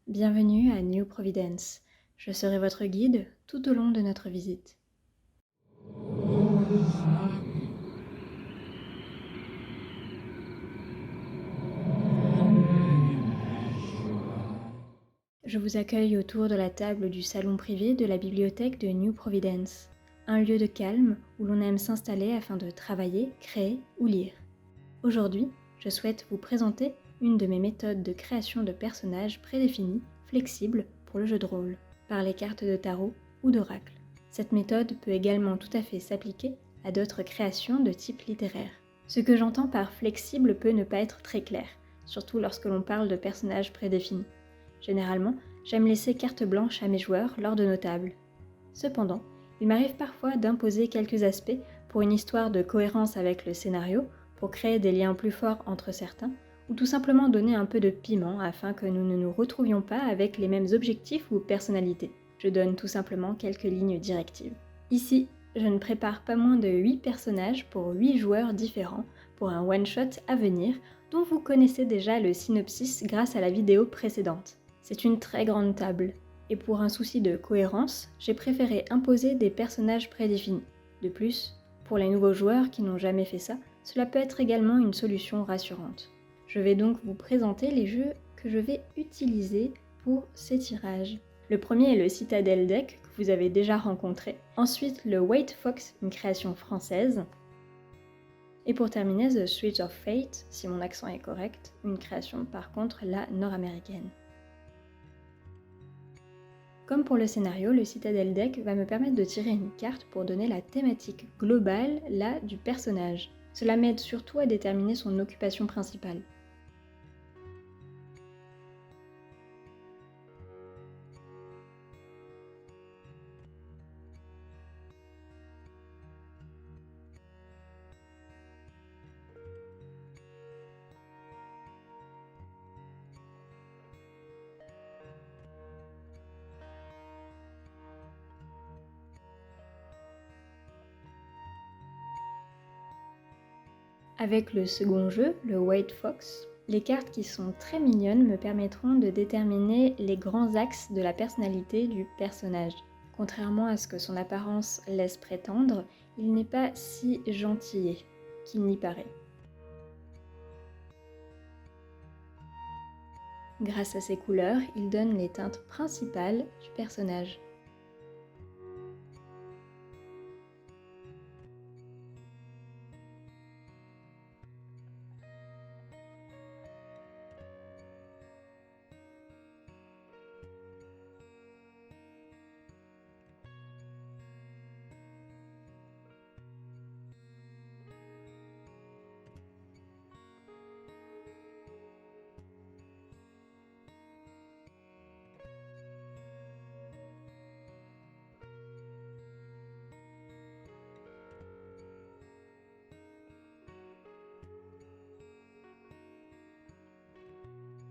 Bienvenue à New Providence. Je serai votre guide tout au long de notre visite. Je vous accueille autour de la table du salon privé de la bibliothèque de New Providence, un lieu de calme où l'on aime s'installer afin de travailler, créer ou lire. Aujourd'hui, je souhaite vous présenter une de mes méthodes de création de personnages prédéfinis, flexibles pour le jeu de rôle, par les cartes de tarot ou d'oracle. Cette méthode peut également tout à fait s'appliquer à d'autres créations de type littéraire. Ce que j'entends par flexible peut ne pas être très clair, surtout lorsque l'on parle de personnages prédéfinis. Généralement, j'aime laisser carte blanche à mes joueurs lors de nos tables. Cependant, il m'arrive parfois d'imposer quelques aspects pour une histoire de cohérence avec le scénario, pour créer des liens plus forts entre certains, ou tout simplement donner un peu de piment afin que nous ne nous retrouvions pas avec les mêmes objectifs ou personnalités. Je donne tout simplement quelques lignes directives. Ici, je ne prépare pas moins de 8 personnages pour 8 joueurs différents pour un one-shot à venir dont vous connaissez déjà le synopsis grâce à la vidéo précédente. C'est une très grande table, et pour un souci de cohérence, j'ai préféré imposer des personnages prédéfinis. De plus, pour les nouveaux joueurs qui n'ont jamais fait ça, cela peut être également une solution rassurante. Je vais donc vous présenter les jeux que je vais utiliser pour ces tirages. Le premier est le Citadel Deck, que vous avez déjà rencontré. Ensuite, le White Fox, une création française. Et pour terminer, The Switch of Fate, si mon accent est correct, une création par contre la nord-américaine. Comme pour le scénario, le Citadel Deck va me permettre de tirer une carte pour donner la thématique globale, là, du personnage. Cela m'aide surtout à déterminer son occupation principale. Avec le second jeu, le White Fox, les cartes qui sont très mignonnes me permettront de déterminer les grands axes de la personnalité du personnage. Contrairement à ce que son apparence laisse prétendre, il n'est pas si gentillet qu'il n'y paraît. Grâce à ses couleurs, il donne les teintes principales du personnage.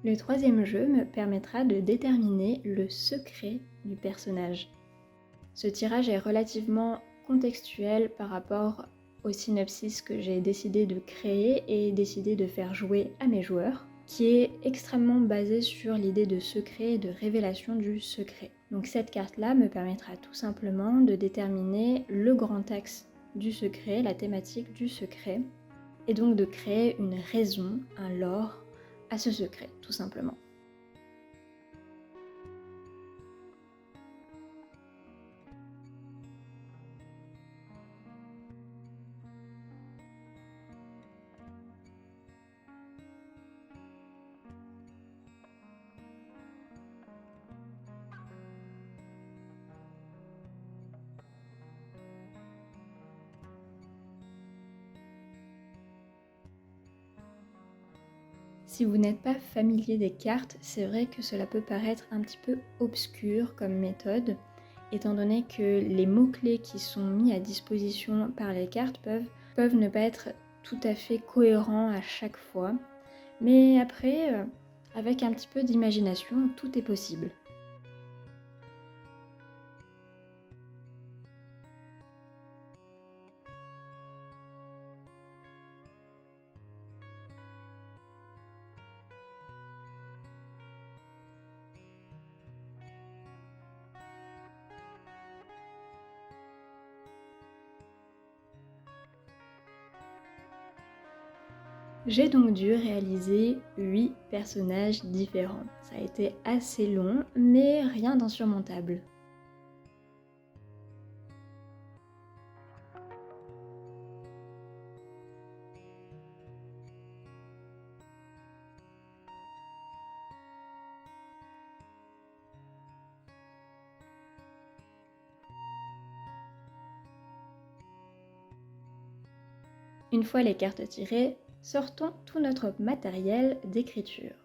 Le troisième jeu me permettra de déterminer le secret du personnage. Ce tirage est relativement contextuel par rapport au synopsis que j'ai décidé de créer et décidé de faire jouer à mes joueurs, qui est extrêmement basé sur l'idée de secret et de révélation du secret. Donc cette carte-là me permettra tout simplement de déterminer le grand axe du secret, la thématique du secret, et donc de créer une raison, un lore, à ce secret, tout simplement. Si vous n'êtes pas familier des cartes, c'est vrai que cela peut paraître un petit peu obscur comme méthode, étant donné que les mots-clés qui sont mis à disposition par les cartes peuvent ne pas être tout à fait cohérents à chaque fois. Mais après, avec un petit peu d'imagination, tout est possible. J'ai donc dû réaliser 8 personnages différents. Ça a été assez long, mais rien d'insurmontable. Une fois les cartes tirées, sortons tout notre matériel d'écriture.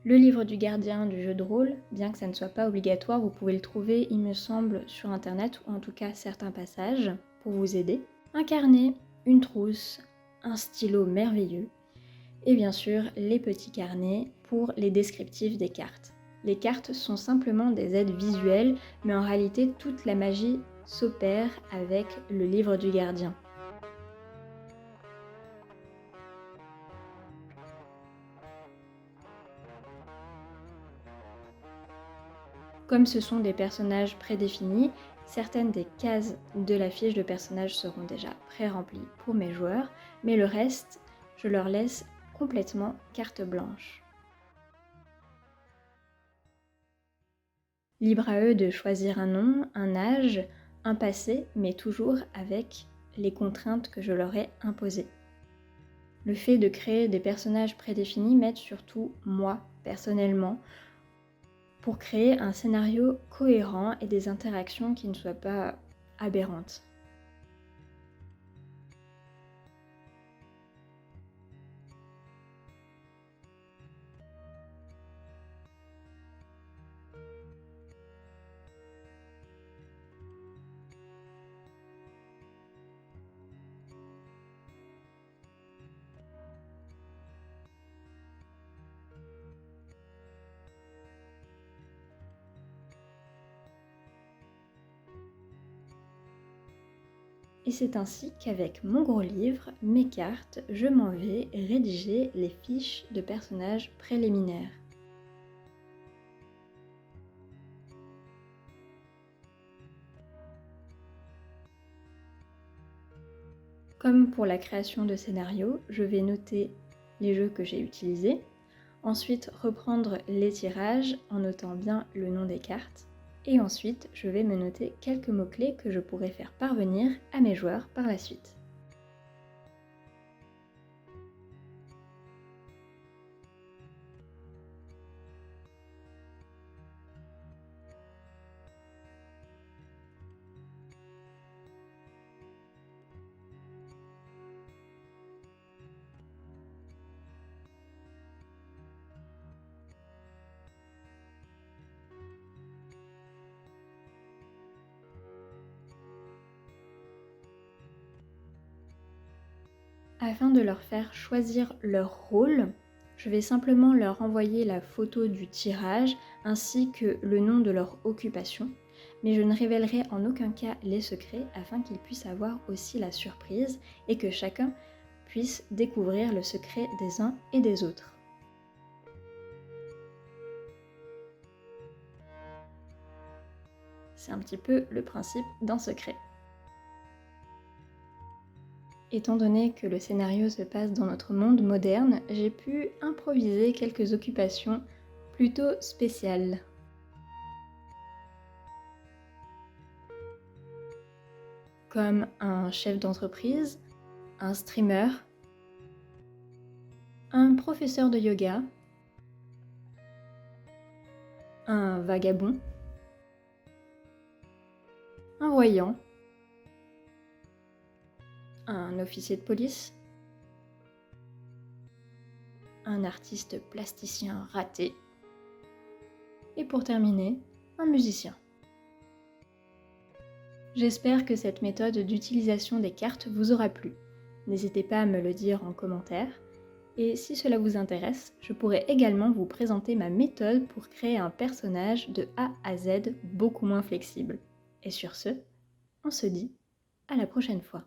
Le livre du gardien du jeu de rôle, bien que ça ne soit pas obligatoire, vous pouvez le trouver, il me semble, sur internet, ou en tout cas certains passages, pour vous aider. Un carnet, une trousse, un stylo merveilleux, et bien sûr les petits carnets pour les descriptifs des cartes. Les cartes sont simplement des aides visuelles, mais en réalité toute la magie s'opère avec le livre du gardien. Comme ce sont des personnages prédéfinis, certaines des cases de la fiche de personnage seront déjà pré-remplies pour mes joueurs, mais le reste, je leur laisse complètement carte blanche. Libre à eux de choisir un nom, un âge, un passé, mais toujours avec les contraintes que je leur ai imposées. Le fait de créer des personnages prédéfinis m'aide surtout, moi, personnellement, pour créer un scénario cohérent et des interactions qui ne soient pas aberrantes. Et c'est ainsi qu'avec mon gros livre, mes cartes, je m'en vais rédiger les fiches de personnages préliminaires. Comme pour la création de scénarios, je vais noter les jeux que j'ai utilisés, ensuite reprendre les tirages en notant bien le nom des cartes, et ensuite je vais me noter quelques mots-clés que je pourrai faire parvenir à mes joueurs par la suite. Afin de leur faire choisir leur rôle, je vais simplement leur envoyer la photo du tirage ainsi que le nom de leur occupation, mais je ne révélerai en aucun cas les secrets afin qu'ils puissent avoir aussi la surprise et que chacun puisse découvrir le secret des uns et des autres. C'est un petit peu le principe d'un secret. Étant donné que le scénario se passe dans notre monde moderne, j'ai pu improviser quelques occupations plutôt spéciales. Comme un chef d'entreprise, un streamer, un professeur de yoga, un vagabond, un voyant, un officier de police, un artiste plasticien raté, et pour terminer, un musicien. J'espère que cette méthode d'utilisation des cartes vous aura plu. N'hésitez pas à me le dire en commentaire. Et si cela vous intéresse, je pourrais également vous présenter ma méthode pour créer un personnage de A à Z beaucoup moins flexible. Et sur ce, on se dit à la prochaine fois.